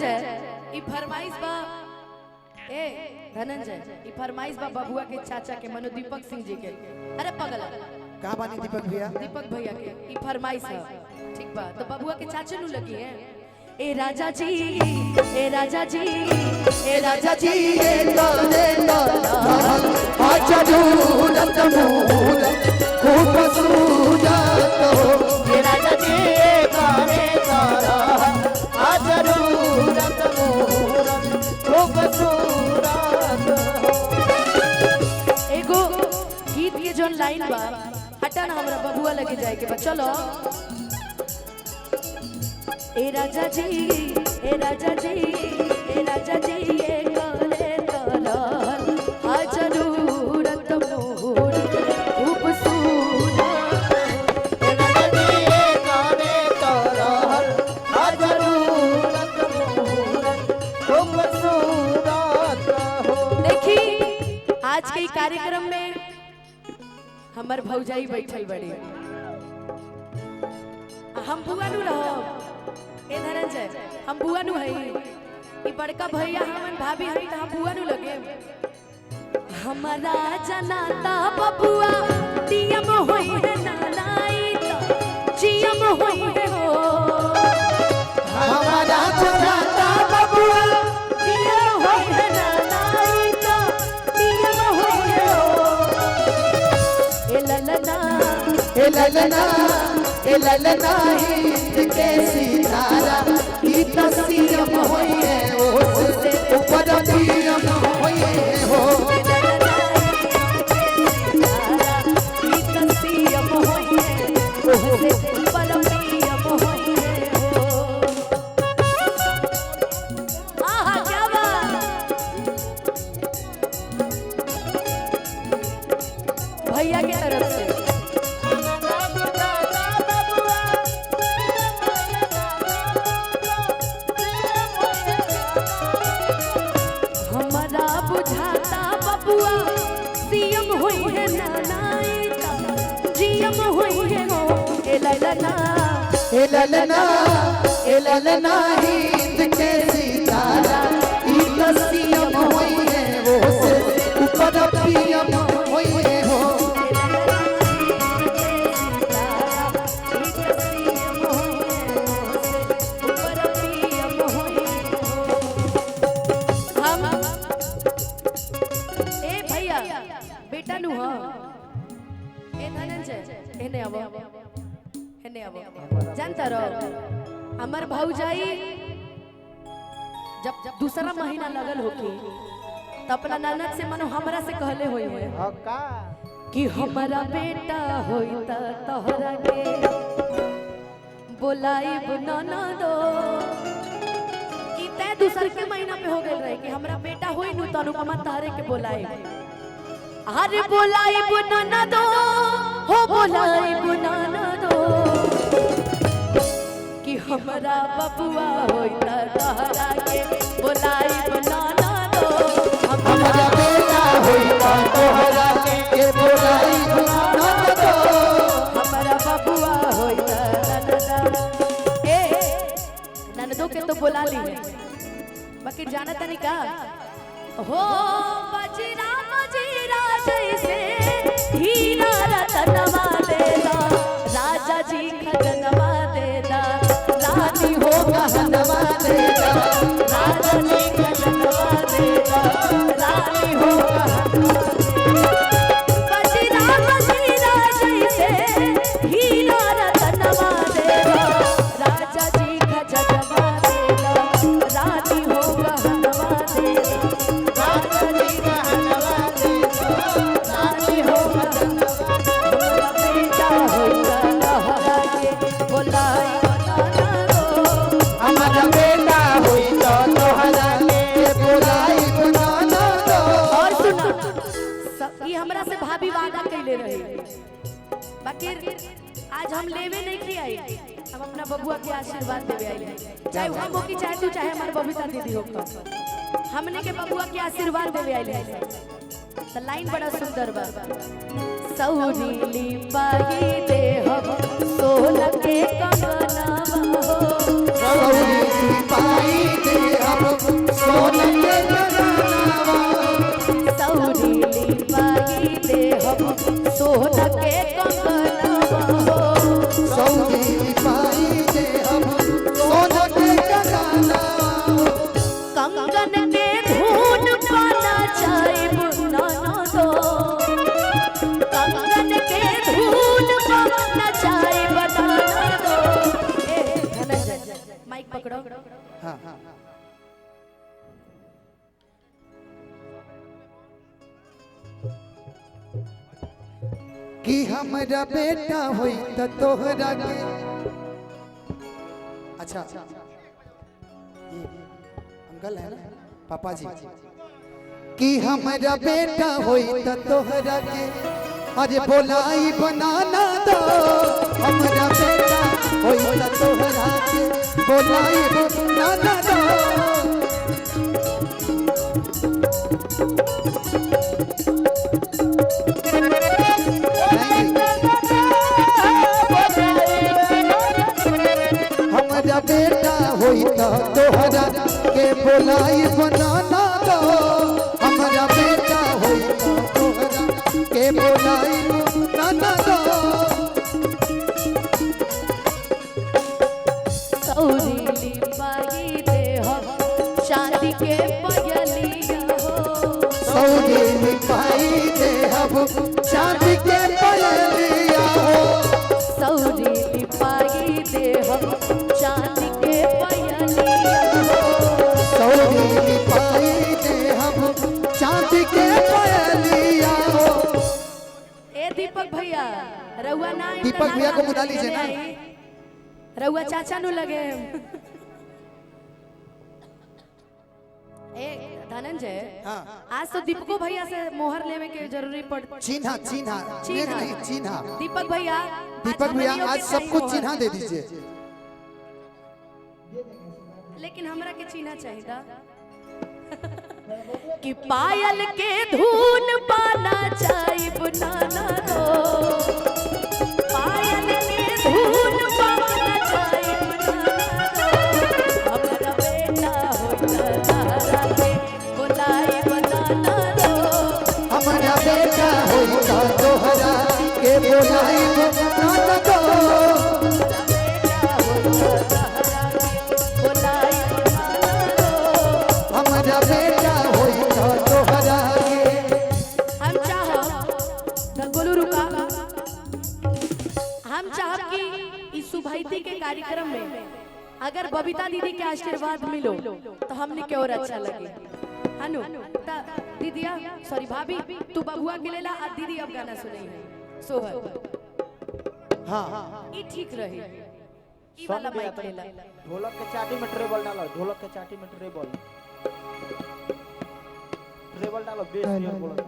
धनंजय ई फरमाइश बा ए धनंजय ई फरमाइश बा बबुआ के चाचा के मनो दीपक सिंह जी के। अरे पगला का बानी दीपक भैया? दीपक भैया के ई फरमाइश है। ठीक बा तो बबुआ के चाचा नु लगी है। ए राजा जी ए राजा जी ए राजा जी ए तोरे तोरा आचरूरत मूरत खूब सूरत हो। ए राजा जी तोरे तोरा आचरूरत मूरत खूब सूरत हो। एगो गीत के जोन लाइन बा हटा ना हमरा बबुआ लगे जाए के बा। चलो ए राजा जी ए राजा जी ए राजा जी ए करे तोरा आ जरूरत मोर खूब सूरत। ए राजा जी ए करे तोरा आ जरूरत मूरत खूब सूरत हो। देखी आज के कार्यक्रम में हमर भौजाई बैठल बड़ी हम बुआ नु रहो। ए धनंजय हम बुआ नु हई ई बड़का भैया हमन भाभी हई त हम बुआ नु लगे। हमारा जनाता बबुआ टीएम होई है नानाई त जीएम होई है हो। हमारा जनाता बबुआ टीएम होई है नानाई त टीएम होई है हो। ए ललना ए ललना हिंद के सितारा की तस्वीर होई है उससे ऊपर दियम होई है हो। भैया की तरफ से हमारा बुझाता बबुआ सीएम होई है नानाई ता जीएम होई है हो। ए ललना हिंद के सितारा की तस्वीर होई है उससे ऊपर दियम होई है हो। बेटा नु हां ए धनंजय एने आवो जानता रहो हमर भौजाई जब दूसरा महीना लगल होके त अपना ननद से मनो हमरा से कहले होई है कि हमारा बेटा होई त तोहरा के बोलाइब ननदो। ई ते दूसर के महीना पे हो गेल रहे कि हमरा बेटा होई नु त अनुपमा तारे के बोलाइब। अरे बोलाइब ननदो हो बोलाइब ननदो कि हमरा बबुआ होई त तोहरा के बोलाइब ननदो। हमारा बेटा होई त तोहरा के बोलाइब ननदो। हमरा बबुआ होई त ननदो। ए ननदो के तो बोला ली है बाकी जाना तनी का हो बजरा बजरा जैसे हीरा रतनवा देदा राजा जी खजनवा देदा रानी हो गहनवा देदा राजा जी खजनवा देदा रानी हो गहनवा बजरा बजरा जैसे हीरा रतनवा देदा राजा जी खजनवा देदा रानी हो गहनवा देदा हमारा बेटा होई त तोहरा के बोलाइब ननदो। और सुना ये हमरा से भाभी वादा कैले रहे बाकी आज हम लेवे नहीं की आई हम अपना बबुआ के आशीर्वाद देवे आई चाहे हम हो कि चाहे तू चाहे हमारे बबीता दीदी हो हमने के बबुआ के आशीर्वाद देवे आई तो लाइन बड़ा सुंदर बा। सौरीली पाई दे हम सोलह के कंगना हो सौरी पाई दे हाँ कि हमरा बेटा होई त तोहरा के अच्छा ये अंकल है ना पापा जी कि हमरा बेटा होई त तोहरा के अरे बोलाई बनाना दो हमरा बेटा होई त तोहरा के बोलाई बनाना दो हमरा बेटा होई त तोहरा के बोलाई बनाना दो हमरा बेटा होई त तोहरा के बोलाई बनाना दो सौरीली पाई दे हम चांदी के पयलिया हो सौरीली पाई दे हम चांदी के पयलिया हो सौरीली पाई दे हम चांदी के पयलिया हो सौरीली पाई दे हम चांदी के पयलिया हो ए दीपक भैया रउआ ना दीपक भैया को बुला लीजिए ना रउआ चाचा नु लगे ए धनंजय हाँ आज तो दीपको भैया से मोहर लेवे के जरूरी पड़ चिन्हा चिन्हा नेक नहीं चिन्हा दीपक भैया दीपक भैया आज सब कुछ चिन्हा दे दीजिए लेकिन हमरा के चिन्हा चाहिए कि पायल के धुन पाना चाहिए नाना दो पायल के धुन पाना चाहिए नाना दो हमरा बेटा होता के बोलाई बनाना दो हमारा बेटा होगा तोहरा के बोलाई बनाना दो हमारा बेटा होगा तोहरा के हम गंगोलू रुका हम चाहब कि इस सुभाइती के कार्यक्रम में अगर बबीता दीदी के आशीर्वाद मिलो तो हमने के और अच्छा लगे हनु दीदिया सॉरी भाभी तू बबुआ के लेला आ दीदी अब गाना सुनई है सोहर हाँ ई ठीक रही ई वाला माइक लेला ढोलक के चाटी में ट्रेबल डालो ढोलक के चाटी में ट्रेबल डालो बेस नियर बोलो